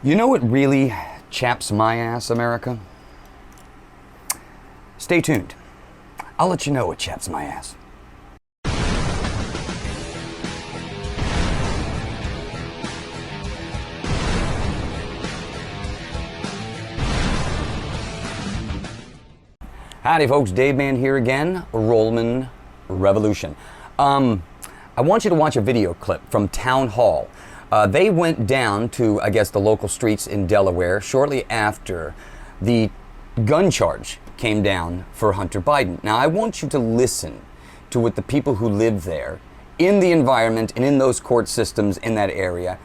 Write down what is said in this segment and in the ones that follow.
You know what really chaps my ass, America? Stay tuned. I'll let you know what chaps my ass. Howdy folks, Dave Man here again, Rollman Revolution. I want you to watch a video clip from Town Hall. They went down to, I guess, the local streets in Delaware shortly after the gun charge came down for Hunter Biden. Now, I want you to listen to what the people who live there, in the environment and in those court systems in that area,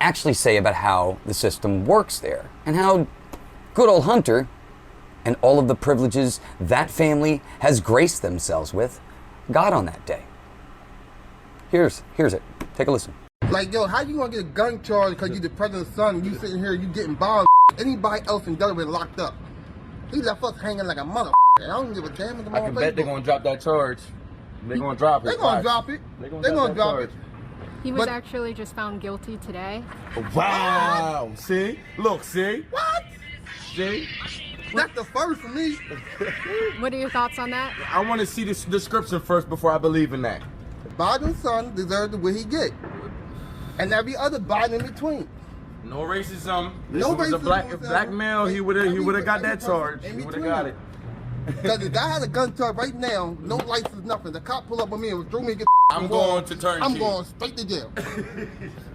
actually say about how the system works there and how good old Hunter and all of the privileges that family has graced themselves with got on that day. Here's it. Take a listen. Like, yo, how you gonna get a gun charge because you the president's son and you sitting here, you getting bombed? Anybody else in Delaware locked up? He left us hanging like a mother. I don't give a damn. I can bet they're gonna drop that charge. They're gonna drop it. They're gonna drop it. They're gonna drop it. He was actually just found guilty today. Wow. See? Look, see? What? See? That's the first for me. What are your thoughts on that? I want to see this description first before I believe in that. Biden's son deserves what he get. And every other Biden in between. No racism. This No was a racism black male. He would have got that charge. He would have got it. Because the guy has a gun charge right now, no license, nothing. The cop pull up on me and threw me and get I'm going to turn. I'm going straight to jail.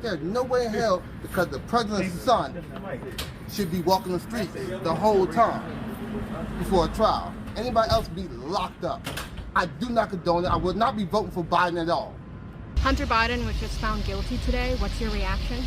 There's no way in hell because the president's son should be walking the streets the whole time before a trial. Anybody else be locked up. I do not condone it. I would not be voting for Biden at all. Hunter Biden was just found guilty today. What's your reaction?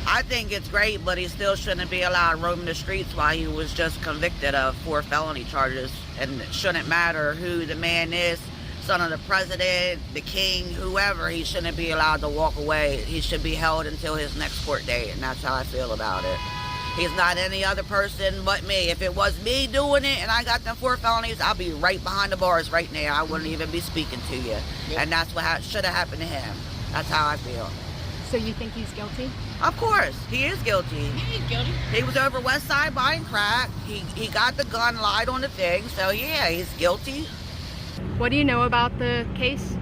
I think it's great, but he still shouldn't be allowed roaming the streets while he was just convicted of 4 felony charges. And it shouldn't matter who the man is, son of the president, the king, whoever, he shouldn't be allowed to walk away. He should be held until his next court date, and that's how I feel about it. He's not any other person but me. If it was me doing it and I got them 4 felonies, I'll be right behind the bars right now. I wouldn't even be speaking to you. Yep. And that's what should have happened to him. That's how I feel. So you think he's guilty? Of course, he is guilty. He's guilty. He was over West Side buying crack. He got the gun, lied on the thing. So yeah, he's guilty. What do you know about the case?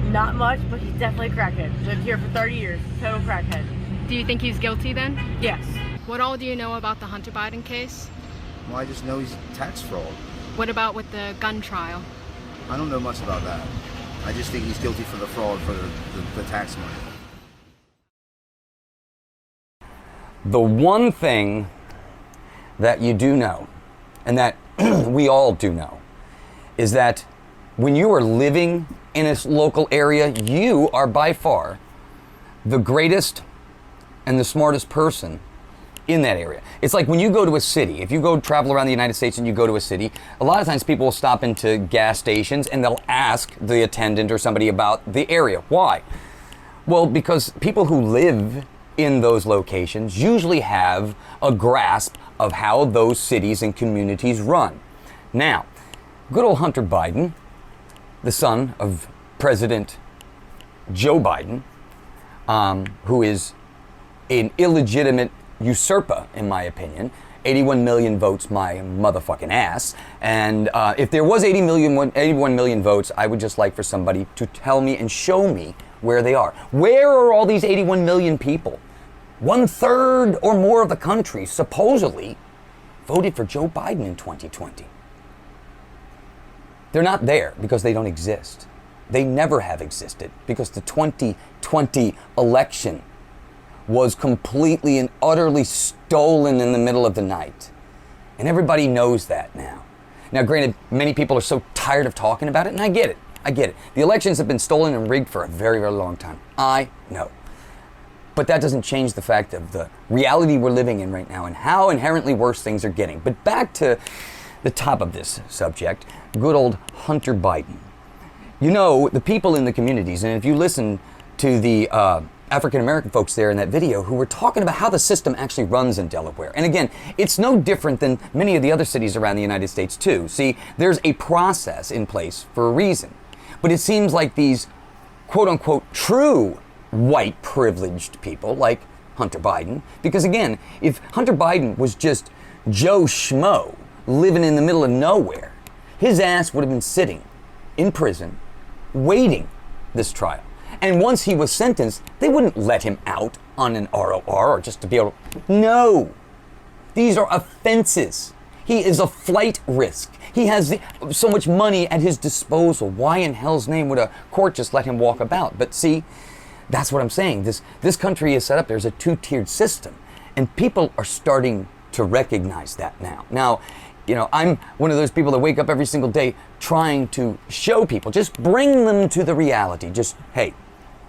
Not much, but he's definitely a crackhead. Lived here for 30 years. Total crackhead. Do you think he's guilty then? Yes. What all do you know about the Hunter Biden case? Well, I just know he's tax fraud. What about with the gun trial? I don't know much about that. I just think he's guilty for the fraud for the tax money. The one thing that you do know, and that we all do know, is that when you are living in a local area, you are by far the greatest and the smartest person in that area. It's like when you go to a city, if you go travel around the United States and you go to a city, a lot of times people will stop into gas stations and they'll ask the attendant or somebody about the area. Why? Well, because people who live in those locations usually have a grasp of how those cities and communities run. Now, good old Hunter Biden, the son of President Joe Biden, who is an illegitimate usurper, in my opinion. 81 million votes my motherfucking ass. And if there was 81 million votes, I would just like for somebody to tell me and show me where they are. Where are all these 81 million people? 1/3 or more of the country supposedly voted for Joe Biden in 2020. They're not there because they don't exist. They never have existed because the 2020 election was completely and utterly stolen in the middle of the night. And everybody knows that now. Now, granted, many people are so tired of talking about it, and I get it. I get it. The elections have been stolen and rigged for a very, very long time. I know. But that doesn't change the fact of the reality we're living in right now and how inherently worse things are getting. But back to the top of this subject, good old Hunter Biden. You know, the people in the communities, and if you listen to the African-American folks there in that video who were talking about how the system actually runs in Delaware. And again, it's no different than many of the other cities around the United States too. See, there's a process in place for a reason. But it seems like these quote-unquote true white privileged people, like Hunter Biden. Because again, if Hunter Biden was just Joe Schmo living in the middle of nowhere, his ass would have been sitting in prison waiting this trial. And once he was sentenced, they wouldn't let him out on an ROR or just to be able to. No. These are offenses. He is a flight risk. He has so much money at his disposal. Why in hell's name would a court just let him walk about? But see, that's what I'm saying. This country is set up. There's a two-tiered system. And people are starting to recognize that now. Now, I'm one of those people that wake up every single day trying to show people, just bring them to the reality. Just, hey,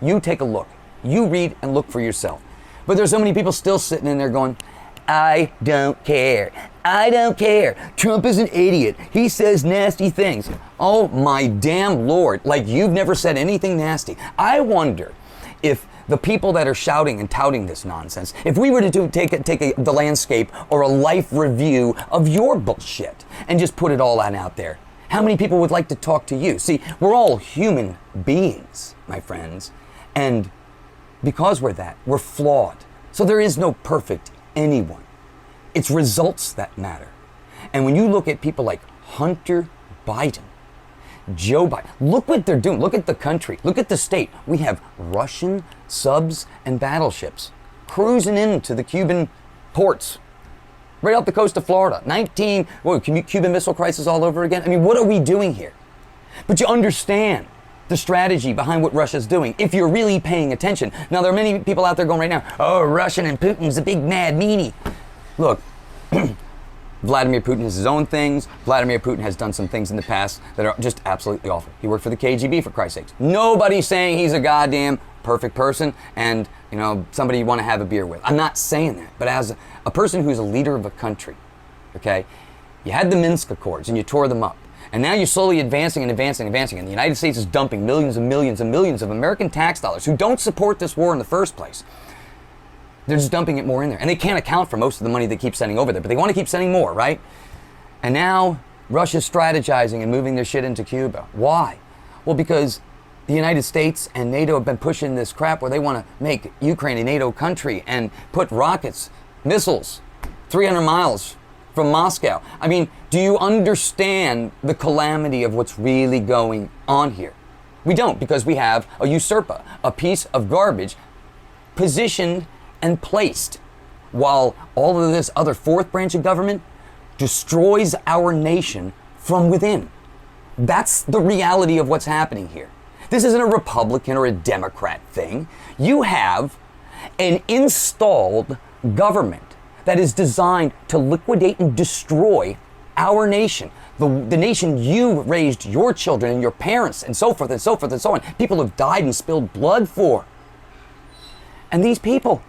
you take a look. You read and look for yourself. But there's so many people still sitting in there going, I don't care. I don't care. Trump is an idiot. He says nasty things. Oh my damn Lord. Like you've never said anything nasty. I wonder if the people that are shouting and touting this nonsense, if we were to take the landscape or a life review of your bullshit and just put it all out there, how many people would like to talk to you? See, we're all human beings, my friends. And because we're that, we're flawed. So there is no perfect anyone. It's results that matter. And when you look at people like Hunter Biden, Joe Biden, look what they're doing. Look at the country. Look at the state. We have Russian subs and battleships cruising into the Cuban ports, right off the coast of Florida. Cuban Missile Crisis all over again. I mean, what are we doing here? But you understand the strategy behind what Russia's doing if you're really paying attention. Now, there are many people out there going right now, oh, Russian and Putin's a big mad meanie. Look, Vladimir Putin has his own things. Vladimir Putin has done some things in the past that are just absolutely awful. He worked for the KGB, for Christ's sakes. Nobody's saying he's a goddamn perfect person and, somebody you want to have a beer with. I'm not saying that. But as a person who's a leader of a country, okay, you had the Minsk Accords and you tore them up. And now you're slowly advancing. And the United States is dumping millions and millions and millions of American tax dollars who don't support this war in the first place. They're just dumping it more in there. And they can't account for most of the money they keep sending over there, but they want to keep sending more, right? And now Russia's strategizing and moving their shit into Cuba. Why? Well, because the United States and NATO have been pushing this crap where they want to make Ukraine a NATO country and put rockets, missiles, 300 miles from Moscow. I mean, do you understand the calamity of what's really going on here? We don't, because we have a usurper, a piece of garbage positioned and placed while all of this other fourth branch of government destroys our nation from within. That's the reality of what's happening here. This isn't a Republican or a Democrat thing. You have an installed government that is designed to liquidate and destroy our nation. The nation you raised your children and your parents and so forth and so forth and so on. People have died and spilled blood for. And these people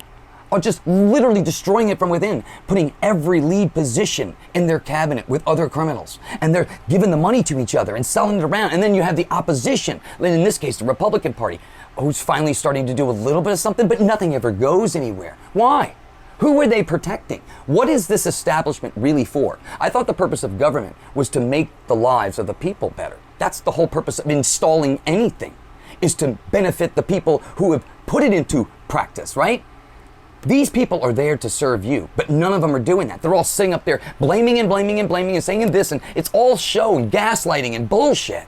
are just literally destroying it from within, putting every lead position in their cabinet with other criminals. And they're giving the money to each other and selling it around. And then you have the opposition, in this case, the Republican Party, who's finally starting to do a little bit of something, but nothing ever goes anywhere. Why? Who are they protecting? What is this establishment really for? I thought the purpose of government was to make the lives of the people better. That's the whole purpose of installing anything, is to benefit the people who have put it into practice, right? These people are there to serve you, but none of them are doing that. They're all sitting up there blaming and saying this, and it's all show and gaslighting and bullshit.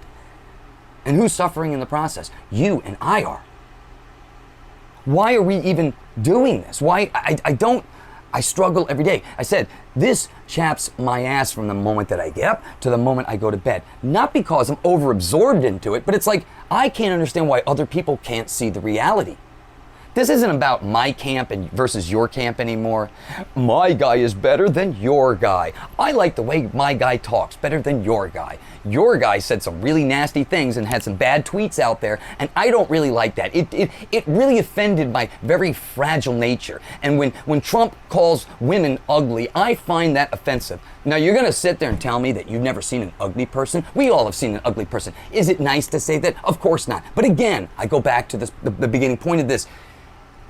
And who's suffering in the process? You and I are. Why are we even doing this? Why? I struggle every day. I said, this chaps my ass from the moment that I get up to the moment I go to bed. Not because I'm overabsorbed into it, but it's like, I can't understand why other people can't see the reality. This isn't about my camp versus your camp anymore. My guy is better than your guy. I like the way my guy talks better than your guy. Your guy said some really nasty things and had some bad tweets out there, and I don't really like that. It really offended my very fragile nature. And when Trump calls women ugly, I find that offensive. Now, you're going to sit there and tell me that you've never seen an ugly person? We all have seen an ugly person. Is it nice to say that? Of course not. But again, I go back to the beginning point of this.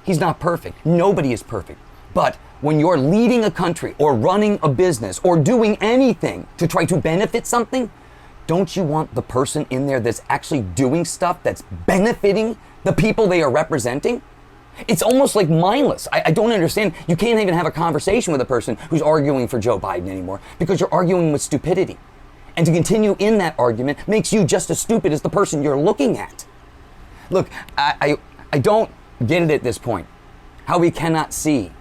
He's not perfect. Nobody is perfect. But when you're leading a country or running a business or doing anything to try to benefit something, don't you want the person in there that's actually doing stuff that's benefiting the people they are representing? It's almost like mindless. I don't understand. You can't even have a conversation with a person who's arguing for Joe Biden anymore because you're arguing with stupidity. And to continue in that argument makes you just as stupid as the person you're looking at. Look, I don't get it at this point. How we cannot see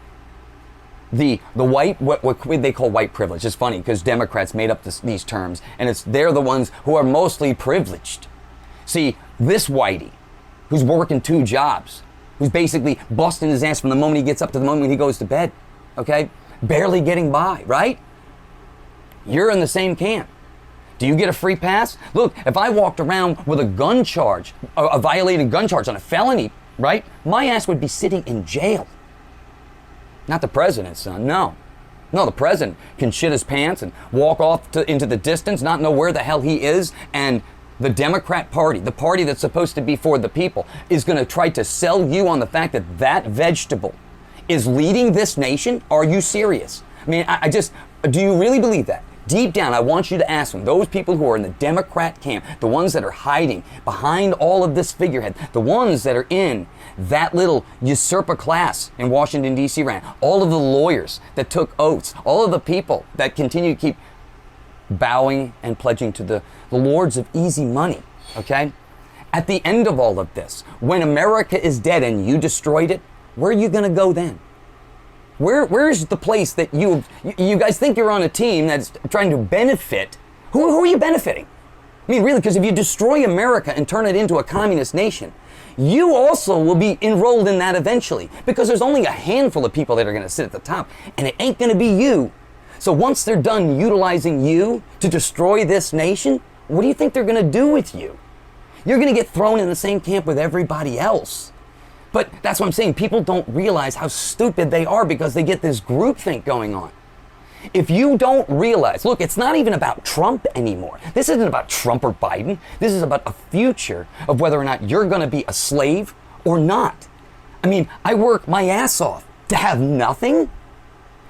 the white, what they call white privilege. It's funny because Democrats made up these terms, and they're the ones who are mostly privileged. See, this whitey who's working 2 jobs, who's basically busting his ass from the moment he gets up to the moment he goes to bed, okay? Barely getting by, right? You're in the same camp. Do you get a free pass? Look, if I walked around with a gun charge, a violated gun charge on a felony, right? My ass would be sitting in jail. Not the president's son, no. No, the president can shit his pants and walk off into the distance, not know where the hell he is, and the Democrat Party, the party that's supposed to be for the people, is going to try to sell you on the fact that that vegetable is leading this nation? Are you serious? I mean, do you really believe that? Deep down, I want you to ask them, those people who are in the Democrat camp, the ones that are hiding behind all of this figurehead, the ones that are in that little usurper class in Washington, D.C. ran, all of the lawyers that took oaths, all of the people that continue to keep bowing and pledging to the lords of easy money, okay? At the end of all of this, when America is dead and you destroyed it, where are you going to go then? Where's the place that you guys think you're on a team that's trying to benefit? Who are you benefiting? I mean, really, because if you destroy America and turn it into a communist nation, you also will be enrolled in that eventually, because there's only a handful of people that are going to sit at the top, and it ain't going to be you. So once they're done utilizing you to destroy this nation, what do you think they're going to do with you? You're going to get thrown in the same camp with everybody else. But that's what I'm saying. People don't realize how stupid they are because they get this groupthink going on. If you don't realize, look, it's not even about Trump anymore. This isn't about Trump or Biden. This is about a future of whether or not you're going to be a slave or not. I mean, I work my ass off to have nothing,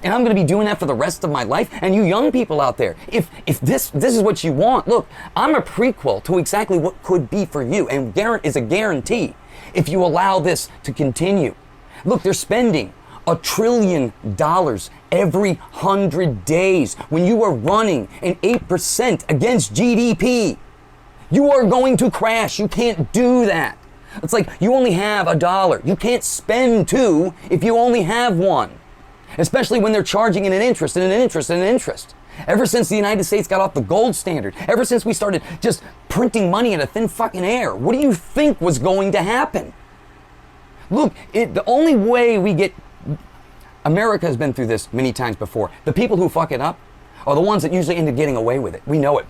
and I'm going to be doing that for the rest of my life. And you young people out there, if this is what you want, look, I'm a prequel to exactly what could be for you, and is a guarantee if you allow this to continue. Look, they're spending $1 trillion every 100 days when you are running an 8% against GDP. You are going to crash. You can't do that. It's like you only have $1. You can't spend 2 if you only have 1. Especially when they're charging in an interest and an interest and an interest. Ever since the United States got off the gold standard, ever since we started just printing money in a thin fucking air, what do you think was going to happen? Look, the only way we get... America has been through this many times before. The people who fuck it up are the ones that usually end up getting away with it. We know it.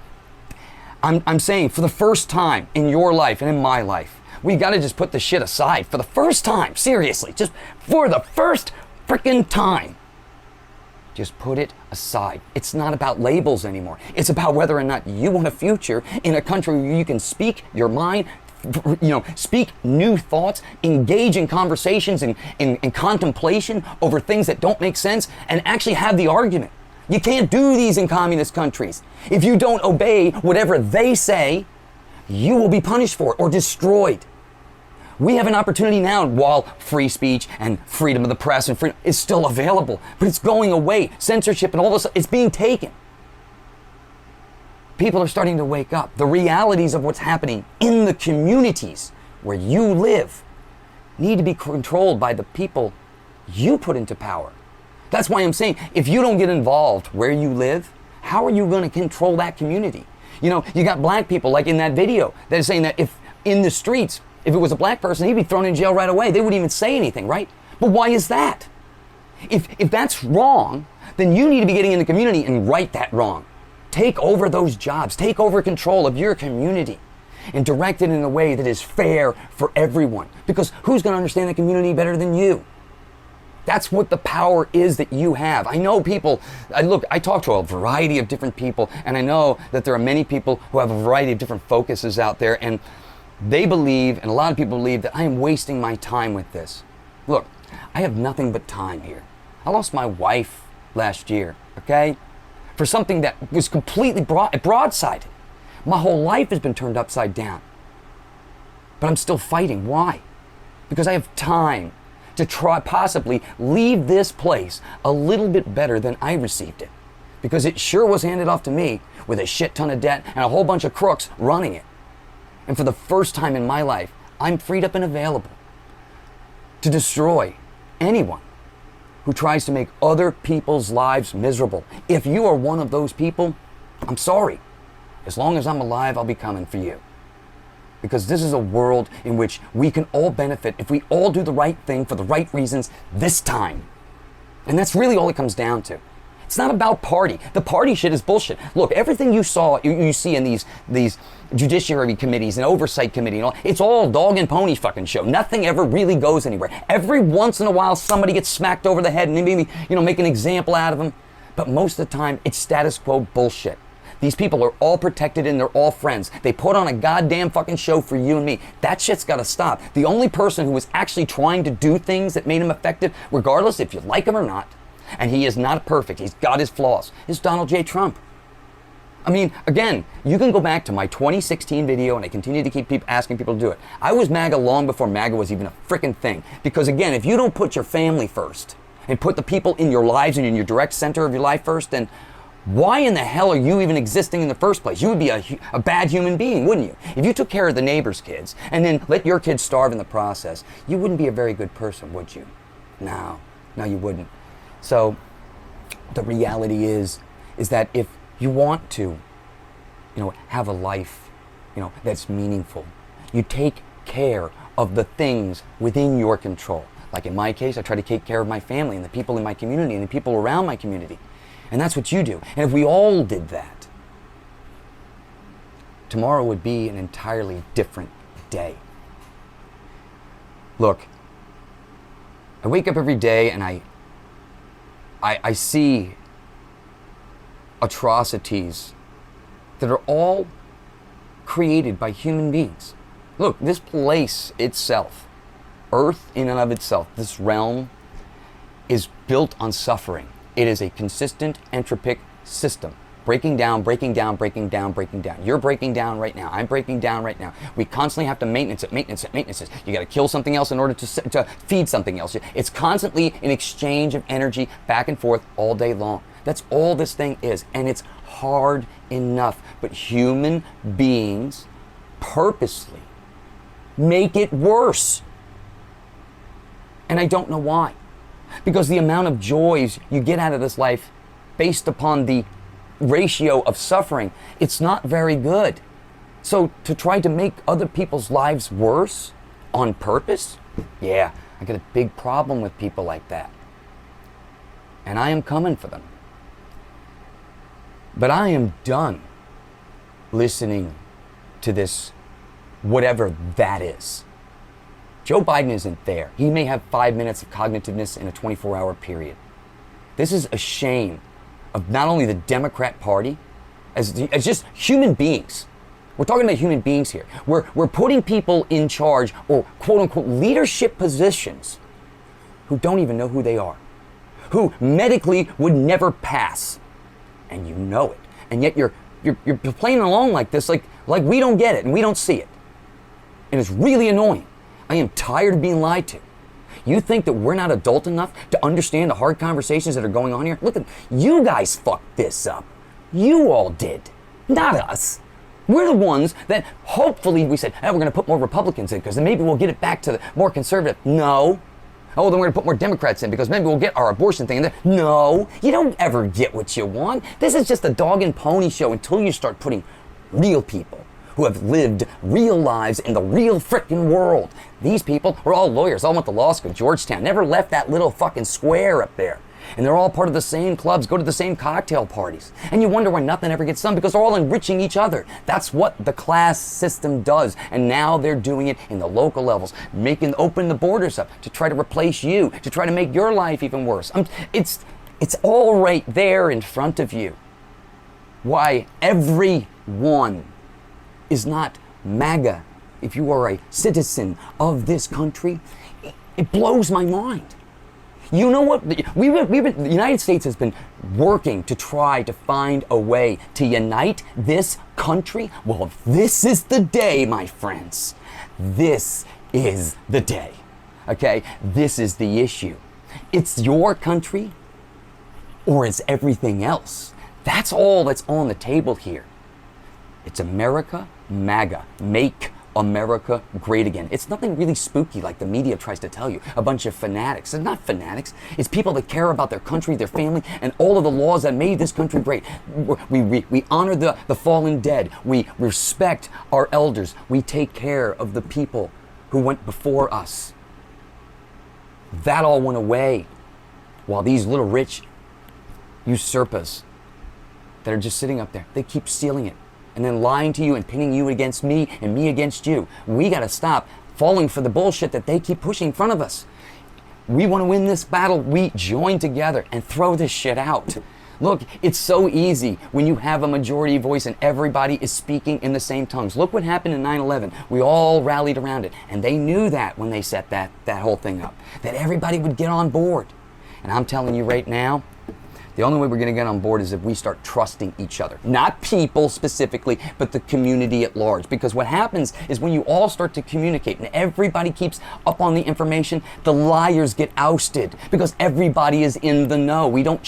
I'm saying for the first time in your life and in my life, we got to just put the shit aside for the first time. Seriously, just for the first freaking time. Just put it aside. It's not about labels anymore. It's about whether or not you want a future in a country where you can speak your mind, speak new thoughts, engage in conversations and contemplation over things that don't make sense, and actually have the argument. You can't do these in communist countries. If you don't obey whatever they say, you will be punished for it or destroyed. We have an opportunity now while free speech and freedom of the press and freedom is still available, but it's going away. Censorship and all this, it's being taken. People are starting to wake up. The realities of what's happening in the communities where you live need to be controlled by the people you put into power. That's why I'm saying, if you don't get involved where you live, how are you going to control that community? You got black people, like in that video, that are saying that if in the streets, if it was a black person, he'd be thrown in jail right away. They wouldn't even say anything, right? But why is that? If that's wrong, then you need to be getting in the community and right that wrong. Take over those jobs. Take over control of your community and direct it in a way that is fair for everyone. Because who's going to understand the community better than you? That's what the power is that you have. I know people, I talk to a variety of different people, and I know that there are many people who have a variety of different focuses out there, and they believe, and a lot of people believe, that I am wasting my time with this. Look, I have nothing but time here. I lost my wife last year, okay? For something that was completely broadsided. My whole life has been turned upside down. But I'm still fighting. Why? Because I have time to try possibly leave this place a little bit better than I received it. Because it sure was handed off to me with a shit ton of debt and a whole bunch of crooks running it. And for the first time in my life, I'm freed up and available to destroy anyone who tries to make other people's lives miserable. If you are one of those people, I'm sorry. As long as I'm alive, I'll be coming for you. Because this is a world in which we can all benefit if we all do the right thing for the right reasons this time. And that's really all it comes down to. It's not about party. The party shit is bullshit. Look, everything you see in these judiciary committees and oversight committee and all, it's all dog and pony fucking show. Nothing ever really goes anywhere. Every once in a while, somebody gets smacked over the head and maybe, make an example out of them. But most of the time, it's status quo bullshit. These people are all protected and they're all friends. They put on a goddamn fucking show for you and me. That shit's gotta stop. The only person who was actually trying to do things that made him effective, regardless if you like him or not, and he is not perfect, he's got his flaws, is Donald J. Trump. I mean, again, you can go back to my 2016 video, and I continue to keep asking people to do it. I was MAGA long before MAGA was even a frickin' thing. Because again, if you don't put your family first, and put the people in your lives and in your direct center of your life first, then why in the hell are you even existing in the first place? You would be a bad human being, wouldn't you? If you took care of the neighbor's kids, and then let your kids starve in the process, you wouldn't be a very good person, would you? No, you wouldn't. So the reality is that if you want to, have a life, that's meaningful, you take care of the things within your control. Like in my case, I try to take care of my family and the people in my community and the people around my community. And that's what you do. And if we all did that, tomorrow would be an entirely different day. Look, I wake up every day and I see atrocities that are all created by human beings. Look, this place itself, Earth in and of itself, this realm, is built on suffering. It is a consistent entropic system. Breaking down, breaking down, breaking down, breaking down. You're breaking down right now. I'm breaking down right now. We constantly have to maintenance it. You got to kill something else in order to feed something else. It's constantly an exchange of energy back and forth all day long. That's all this thing is. And it's hard enough. But human beings purposely make it worse. And I don't know why. Because the amount of joys you get out of this life based upon the ratio of suffering, it's not very good. So to try to make other people's lives worse on purpose, yeah, I got a big problem with people like that. And I am coming for them. But I am done listening to this, whatever that is. Joe Biden isn't there. He may have 5 minutes of cognitiveness in a 24-hour period. This is a shame of not only the Democrat Party, as just human beings. We're talking about human beings here. We're putting people in charge or quote-unquote leadership positions who don't even know who they are, who medically would never pass, and you know it. And yet you're playing along like this, like we don't get it and we don't see it. And it's really annoying. I am tired of being lied to. You think that we're not adult enough to understand the hard conversations that are going on here? Look, you guys fucked this up. You all did, not us. We're the ones that hopefully we said, we're going to put more Republicans in because then maybe we'll get it back to the more conservative. No. Oh, then we're going to put more Democrats in because maybe we'll get our abortion thing in there. No. You don't ever get what you want. This is just a dog and pony show until you start putting real people who have lived real lives in the real frickin' world. These people are all lawyers, all went to law school, Georgetown, never left that little fucking square up there. And they're all part of the same clubs, go to the same cocktail parties. And you wonder why nothing ever gets done, because they're all enriching each other. That's what the class system does. And now they're doing it in the local levels, open the borders up to try to replace you, to try to make your life even worse. It's all right there in front of you. Why everyone is not MAGA, if you are a citizen of this country, it blows my mind. You know what? The United States has been working to try to find a way to unite this country. Well, this is the day, my friends. This is the day. Okay, this is the issue. It's your country or it's everything else. That's all that's on the table here. It's America, MAGA, make America great again. It's nothing really spooky like the media tries to tell you. A bunch of fanatics. They're not fanatics. It's people that care about their country, their family, and all of the laws that made this country great. We honor the fallen dead. We respect our elders. We take care of the people who went before us. That all went away while these little rich usurpers that are just sitting up there, they keep stealing it and then lying to you and pinning you against me and me against you. We got to stop falling for the bullshit that they keep pushing in front of us. We want to win this battle. We join together and throw this shit out. Look, it's so easy when you have a majority voice and everybody is speaking in the same tongues. Look what happened in 9/11. We all rallied around it. And they knew that when they set that whole thing up, that everybody would get on board. And I'm telling you right now, the only way we're going to get on board is if we start trusting each other. Not people specifically, but the community at large. Because what happens is when you all start to communicate and everybody keeps up on the information, the liars get ousted because everybody is in the know. We don't,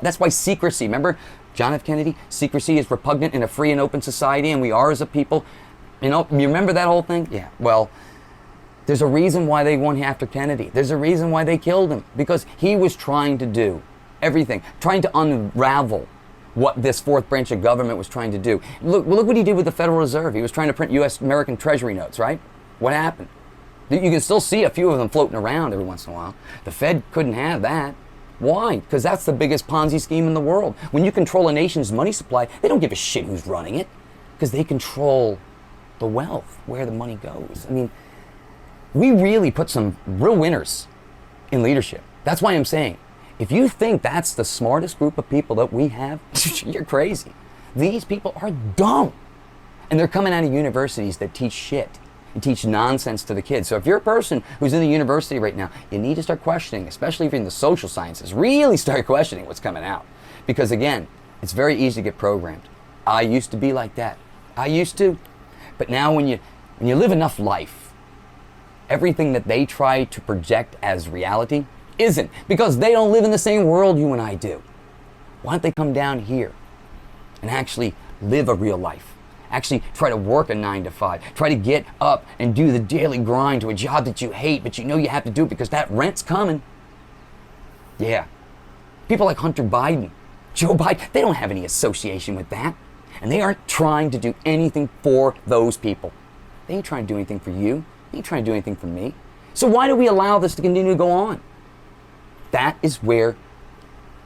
that's why secrecy, remember John F. Kennedy? Secrecy is repugnant in a free and open society, and we are as a people. You know, you remember that whole thing? Yeah, well, there's a reason why they went after Kennedy. There's a reason why they killed him. Because he was trying to do everything, trying to unravel what this fourth branch of government was trying to do. Look what he did with the Federal Reserve. He was trying to print U.S. American Treasury notes, right? What happened? You can still see a few of them floating around every once in a while. The Fed couldn't have that. Why? Because that's the biggest Ponzi scheme in the world. When you control a nation's money supply, they don't give a shit who's running it because they control the wealth, where the money goes. I mean, we really put some real winners in leadership. That's why I'm saying, if you think that's the smartest group of people that we have, you're crazy. These people are dumb. And they're coming out of universities that teach shit and teach nonsense to the kids. So if you're a person who's in the university right now, you need to start questioning, especially if you're in the social sciences, really start questioning what's coming out. Because again, it's very easy to get programmed. I used to be like that. I used to. But now when you live enough life, everything that they try to project as reality isn't, because they don't live in the same world you and I do. Why don't they come down here and actually live a real life? Actually try to work a 9 to 5. Try to get up and do the daily grind to a job that you hate, but you know you have to do it because that rent's coming. Yeah. People like Hunter Biden, Joe Biden, they don't have any association with that. And they aren't trying to do anything for those people. They ain't trying to do anything for you. They ain't trying to do anything for me. So why do we allow this to continue to go on? That is where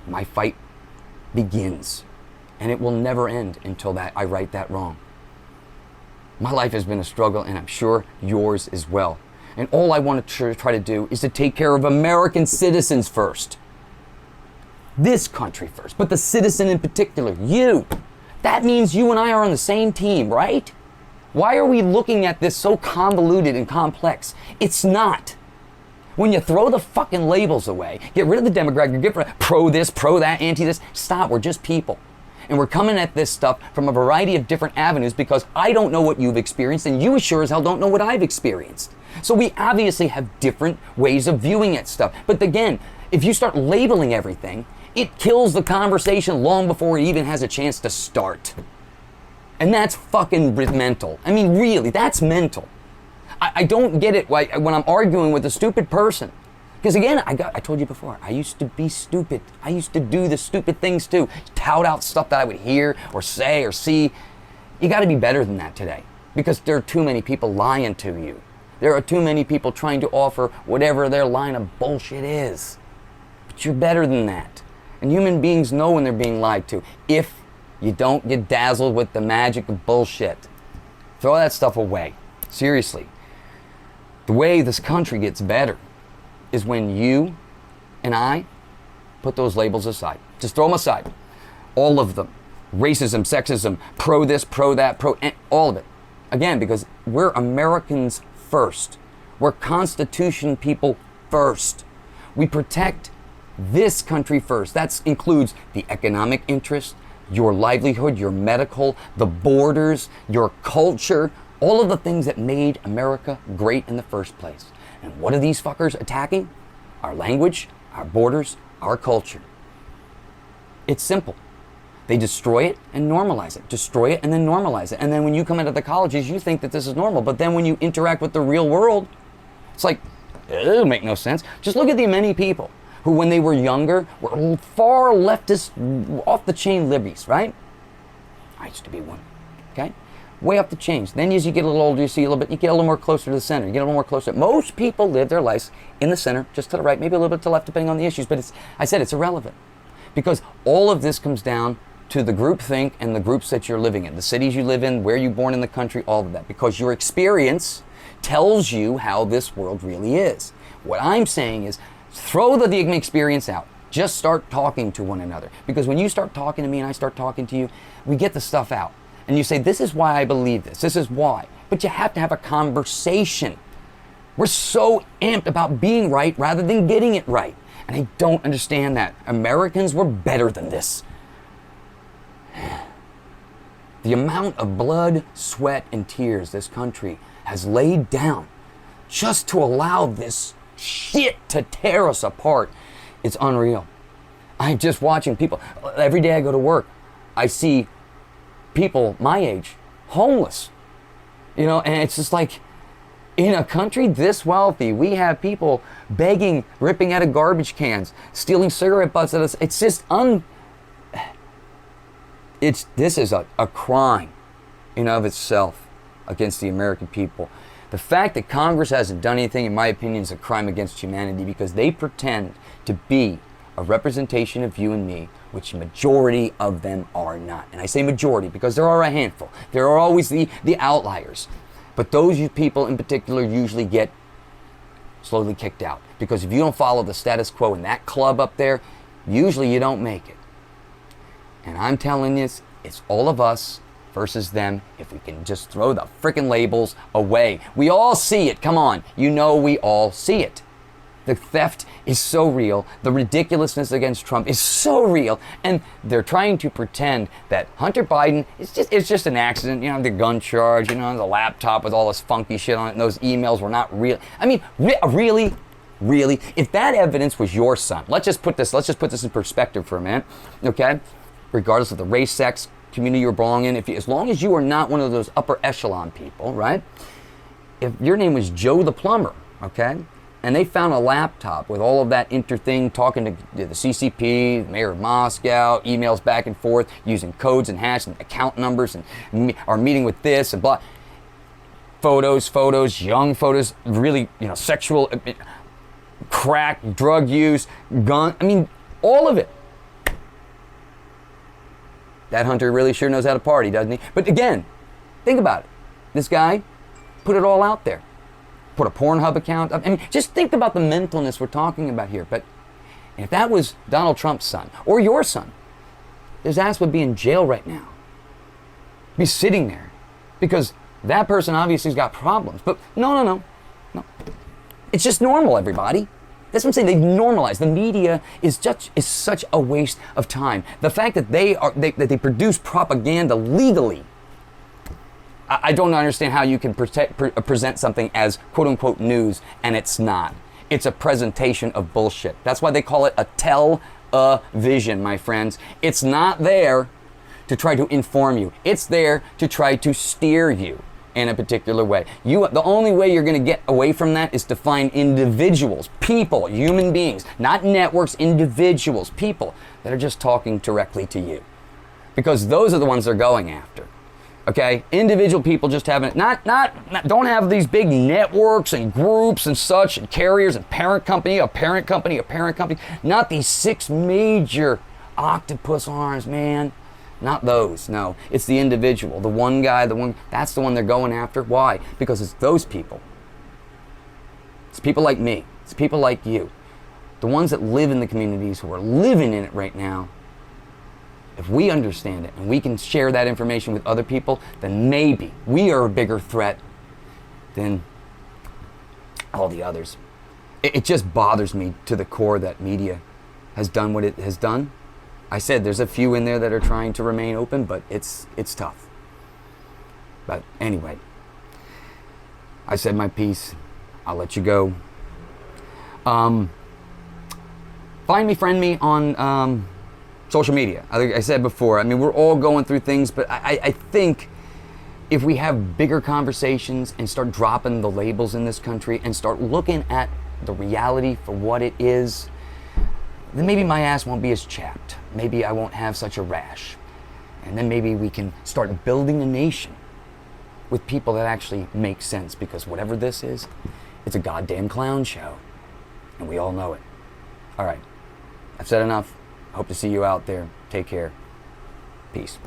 my fight begins. And it will never end until I right that wrong. My life has been a struggle, and I'm sure yours as well. And all I want to try to do is to take care of American citizens first. This country first, but the citizen in particular, you. That means you and I are on the same team, right? Why are we looking at this so convoluted and complex? It's not. When you throw the fucking labels away, get rid of the demographic, get rid of pro this, pro that, anti this, stop, we're just people. And we're coming at this stuff from a variety of different avenues because I don't know what you've experienced and you sure as hell don't know what I've experienced. So we obviously have different ways of viewing it stuff. But again, if you start labeling everything, it kills the conversation long before it even has a chance to start. And that's fucking mental. I mean, really, that's mental. I don't get it when I'm arguing with a stupid person. Because again, I told you before, I used to be stupid. I used to do the stupid things too. Tout out stuff that I would hear or say or see. You got to be better than that today. Because there are too many people lying to you. There are too many people trying to offer whatever their line of bullshit is. But you're better than that. And human beings know when they're being lied to. If you don't get dazzled with the magic of bullshit. Throw that stuff away. Seriously. The way this country gets better is when you and I put those labels aside. Just throw them aside. All of them. Racism, sexism, pro this, pro that, all of it. Again, because we're Americans first. We're Constitution people first. We protect this country first. That includes the economic interest, your livelihood, your medical, the borders, your culture, all of the things that made America great in the first place. And what are these fuckers attacking? Our language, our borders, our culture. It's simple. They destroy it and normalize it. Destroy it and then normalize it. And then when you come into the colleges, you think that this is normal. But then when you interact with the real world, it's like, it'll make no sense. Just look at the many people who, when they were younger, were far leftist, off-the-chain libbies, right? I used to be one, okay? Way up the chains. Then as you get a little older, you see a little bit, you get a little more closer to the center. You get a little more closer. Most people live their lives in the center, just to the right, maybe a little bit to the left, depending on the issues. But I said it's irrelevant. Because all of this comes down to the groupthink and the groups that you're living in, the cities you live in, where you're born in the country, all of that. Because your experience tells you how this world really is. What I'm saying is, throw the experience out. Just start talking to one another. Because when you start talking to me and I start talking to you, we get the stuff out. And you say, this is why I believe this. This is why. But you have to have a conversation. We're so amped about being right rather than getting it right. And I don't understand that. Americans were better than this. The amount of blood, sweat, and tears this country has laid down just to allow this shit to tear us apart, it's unreal. I'm just watching people. Every day I go to work, I see people my age, homeless. You know, and it's just like, in a country this wealthy, we have people begging, ripping out of garbage cans, stealing cigarette butts at us. It's just this is a crime in of itself against the American people. The fact that Congress hasn't done anything, in my opinion, is a crime against humanity, because they pretend to be a representation of you and me, which majority of them are not. And I say majority because there are a handful. There are always the outliers. But those people in particular usually get slowly kicked out. Because if you don't follow the status quo in that club up there, usually you don't make it. And I'm telling you, it's all of us versus them. If we can just throw the frickin' labels away. We all see it. Come on. You know we all see it. The theft is so real. The ridiculousness against Trump is so real. And they're trying to pretend that Hunter Biden it's just an accident. You know, the gun charge, you know, the laptop with all this funky shit on it, and those emails were not real. I mean, really? If that evidence was your son, let's just put this in perspective for a minute, okay? Regardless of the race, sex, community you belong in, as long as you are not one of those upper echelon people, right? If your name was Joe the plumber, okay? And they found a laptop with all of that thing, talking to the CCP, the mayor of Moscow, emails back and forth, using codes and hashes and account numbers, and are meeting with this and blah. Photos, young photos, really, you know, sexual, crack, drug use, gun, I mean, all of it. That Hunter really sure knows how to party, doesn't he? But again, think about it. This guy put it all out there. Put a Pornhub account up. I mean, just think about the mentalness we're talking about here. But if that was Donald Trump's son, or your son, his ass would be in jail right now. Be sitting there. Because that person obviously has got problems. But no. It's just normal, everybody. That's what I'm saying. They've normalized. The media is such a waste of time. The fact that they produce propaganda legally, I don't understand how you can present something as quote-unquote news and it's not. It's a presentation of bullshit. That's why they call it a tell-a-vision, my friends. It's not there to try to inform you. It's there to try to steer you in a particular way. The only way you're going to get away from that is to find individuals, people, human beings, not networks, individuals, people that are just talking directly to you. Because those are the ones they're going after. Okay, individual people just having don't have these big networks and groups and such and carriers and parent company, not these 6 major octopus arms, man. Not those, no. It's the individual, the one guy, that's the one they're going after. Why? Because it's those people. It's people like me. It's people like you. The ones that live in the communities who are living in it right now. If we understand it and we can share that information with other people, then maybe we are a bigger threat than all the others. It just bothers me to the core that media has done what it has done. I said there's a few in there that are trying to remain open, but it's tough. But anyway, I said my piece. I'll let you go. Find me, friend me on social media. Like I said before, I mean, we're all going through things, but I think if we have bigger conversations and start dropping the labels in this country and start looking at the reality for what it is, then maybe my ass won't be as chapped. Maybe I won't have such a rash. And then maybe we can start building a nation with people that actually make sense, because whatever this is, it's a goddamn clown show. And we all know it. All right. I've said enough. Hope to see you out there. Take care. Peace.